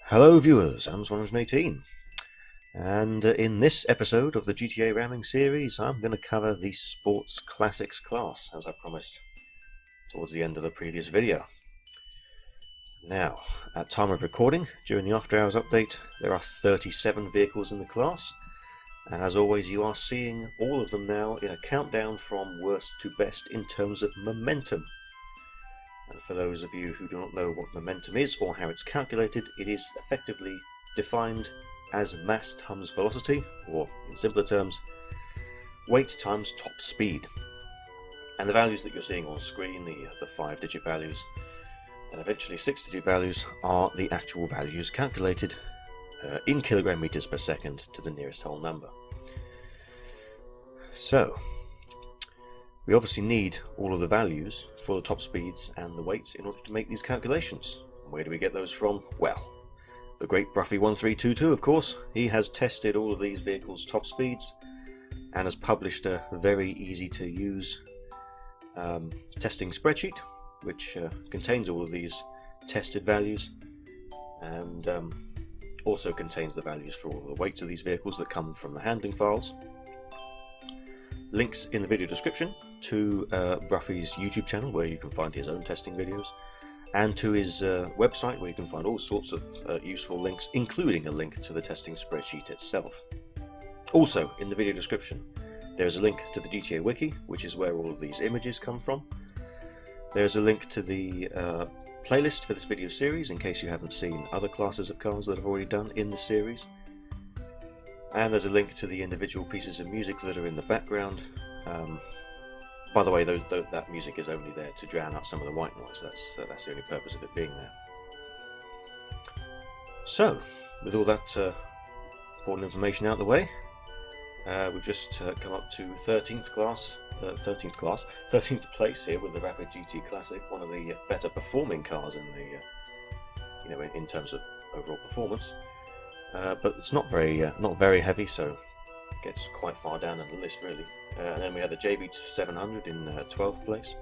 Hello viewers, I'm Swan118, and in this episode of the GTA Ramming series I'm going to cover the Sports Classics class, as I promised towards the end of the previous video. Now, at time of recording, during the After Hours update, there are 37 vehicles in the class, and as always you are seeing all of them now in a countdown from worst to best in terms of momentum. And for those of you who do not know what momentum is or how it's calculated, it is effectively defined as mass times velocity, or in simpler terms, weight times top speed. And the values that you're seeing on screen, the 5-digit values and eventually 6-digit values, are the actual values calculated in kilogram meters per second to the nearest whole number. So we obviously need all of the values for the top speeds and the weights in order to make these calculations. Where do we get those from? Well, the great Bruffy1322, of course. He has tested all of these vehicles' top speeds and has published a very easy to use testing spreadsheet which contains all of these tested values and also contains the values for all the weights of these vehicles that come from the handling files. Links in the video description to Bruffy's YouTube channel, where you can find his own testing videos, and to his website, where you can find all sorts of useful links, including a link to the testing spreadsheet itself. Also, in the video description, there's a link to the GTA Wiki, which is where all of these images come from. There's a link to the playlist for this video series, in case you haven't seen other classes of cars that I've already done in the series. And there's a link to the individual pieces of music that are in the background. By the way, that music is only there to drown out some of the white noise. That's the only purpose of it being there. So, with all that important information out of the way, we've just come up to 13th place here with the Rapid GT Classic, one of the better performing cars in the, in terms of overall performance. But it's not very heavy, so it gets quite far down on the list really. And then we have the JB700 in 12th place,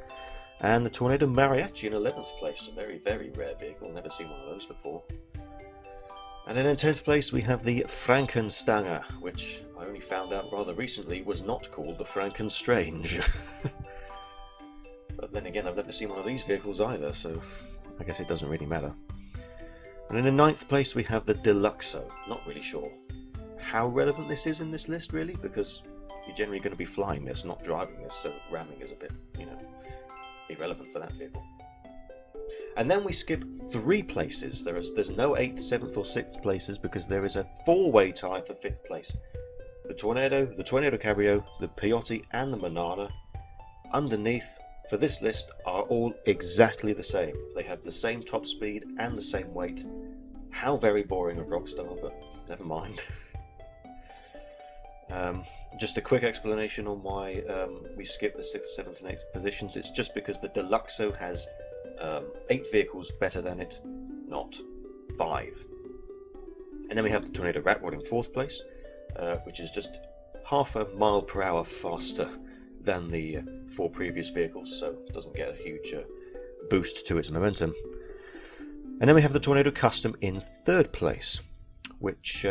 and the Tornado Mariachi in 11th place. A very, very rare vehicle, never seen one of those before. And then in 10th place we have the Frankenstanger, which I only found out rather recently was not called the Frankenstrange. But then again, I've never seen one of these vehicles either, so I guess it doesn't really matter. And in the 9th place we have the Deluxo. Not really sure how relevant this is in this list really, because you're generally going to be flying this, not driving this, so ramming is a bit, irrelevant for that vehicle. And then we skip 3 places. There's no 8th, 7th or 6th places because there is a 4-way tie for 5th place. The Tornado Cabrio, the Piotti and the Manana underneath for this list are all exactly the same. They have the same top speed and the same weight. How very boring of Rockstar, but never mind. Just a quick explanation on why we skip the 6th, 7th and 8th positions. It's just because the Deluxo has 8 vehicles better than it, not 5. And then we have the Tornado Rat Rod in 4th place, which is just half a mile per hour faster than the 4 previous vehicles, so it doesn't get a huge boost to its momentum. And then we have the Tornado Custom in 3rd place, which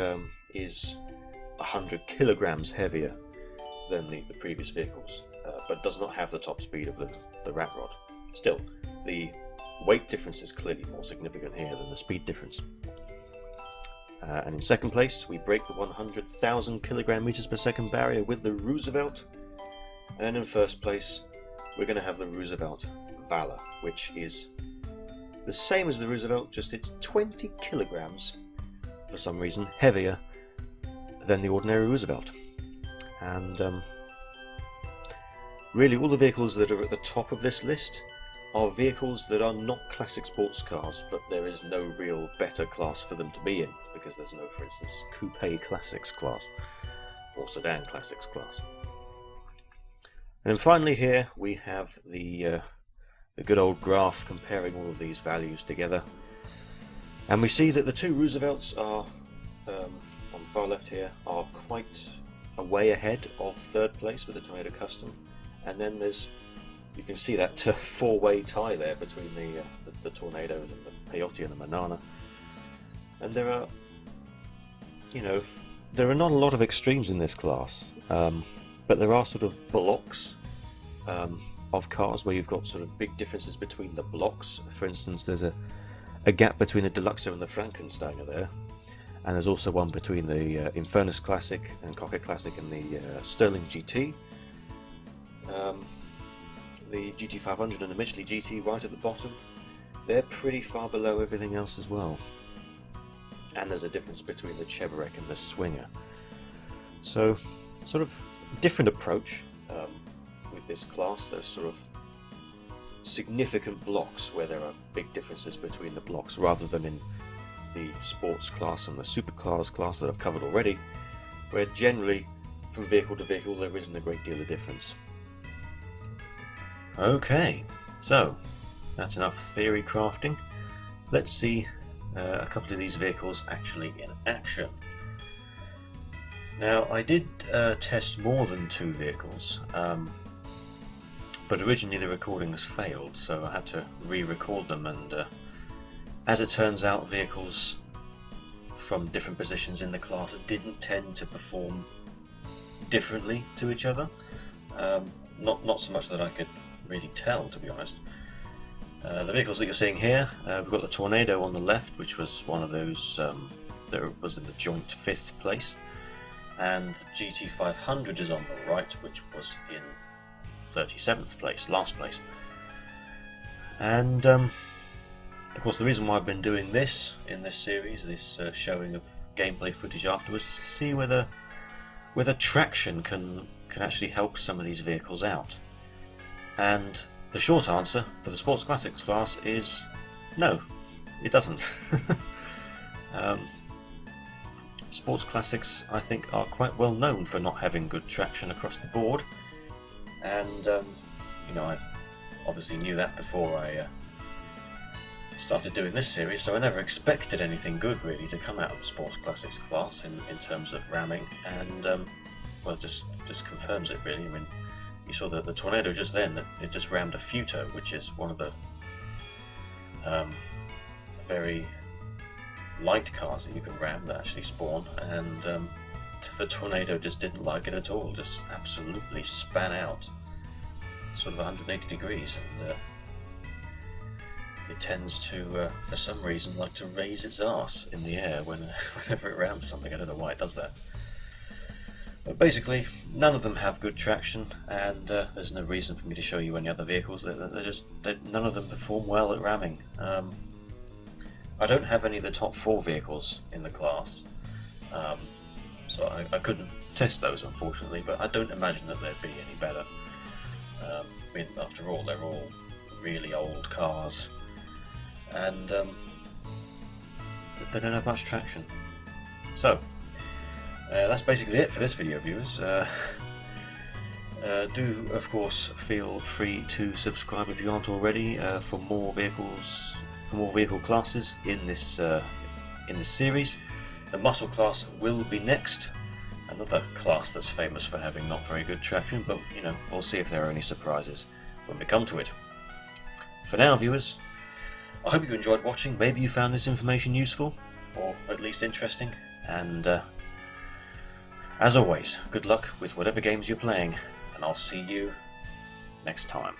is 100 kilograms heavier than the previous vehicles, but does not have the top speed of the Rat Rod. Still, the weight difference is clearly more significant here than the speed difference. And in 2nd place we break the 100,000 kilogram meters per second barrier with the Roosevelt. And in 1st place we're going to have the Roosevelt Valor, which is the same as the Roosevelt, just it's 20 kilograms for some reason heavier than the ordinary Roosevelt. And really all the vehicles that are at the top of this list are vehicles that are not classic sports cars, but there is no real better class for them to be in, because there's no, for instance, coupe classics class or sedan classics class. And then finally here we have the good old graph comparing all of these values together, and we see that the 2 Roosevelts are on the far left here are quite a way ahead of 3rd place with the Tornado Custom, and then you can see that 4-way tie there between the Tornado and the Piotti and the Manana. And there are, there are not a lot of extremes in this class, but there are sort of blocks of cars where you've got sort of big differences between the blocks. For instance, there's a gap between the Deluxo and the Frankensteiner there, and there's also one between the Infernus Classic and Cockpit Classic and the Sterling GT. The GT500 and the Michelin GT right at the bottom, they're pretty far below everything else as well. And there's a difference between the Cheburek and the Swinger. So, sort of different approach with this class. There's sort of significant blocks where there are big differences between the blocks, rather than in the sports class and the supercars class that I've covered already, where generally from vehicle to vehicle there isn't a great deal of difference. Okay, so that's enough theory crafting. Let's see a couple of these vehicles actually in action. Now, I did test more than 2 vehicles, but originally the recordings failed, so I had to re-record them, and as it turns out, vehicles from different positions in the class didn't tend to perform differently to each other. Not so much that I could really tell, to be honest. The vehicles that you're seeing here, we've got the Tornado on the left, which was one of those that was in the joint 5th place, and the GT500 is on the right, which was in 37th place, last place. And of course, the reason why I've been doing this in this series, this showing of gameplay footage afterwards, is to see whether traction can actually help some of these vehicles out. And the short answer for the Sports Classics class is no, it doesn't. Sports Classics, I think, are quite well known for not having good traction across the board, and I obviously knew that before I started doing this series, so I never expected anything good really to come out of the Sports Classics class in terms of ramming, and well, just confirms it really. I mean, you saw the Tornado just then, that it just rammed a Futo, which is one of the very light cars that you can ram that actually spawn, and the Tornado just didn't like it at all, just absolutely span out sort of 180 degrees, and it tends to, for some reason, like to raise its arse in the air whenever it rams something. I don't know why it does that. But basically, none of them have good traction, and there's no reason for me to show you any other vehicles. None of them perform well at ramming. I don't have any of the top 4 vehicles in the class, so I couldn't test those, unfortunately, but I don't imagine that they'd be any better. I mean, after all, they're all really old cars, and they don't have much traction. So, that's basically it for this video, viewers. Do, of course, feel free to subscribe if you aren't already for more vehicles, for more vehicle classes in this series. The muscle class will be next. Another class that's famous for having not very good traction, but we'll see if there are any surprises when we come to it. For now, viewers, I hope you enjoyed watching. Maybe you found this information useful, or at least interesting, and as always, good luck with whatever games you're playing, and I'll see you next time.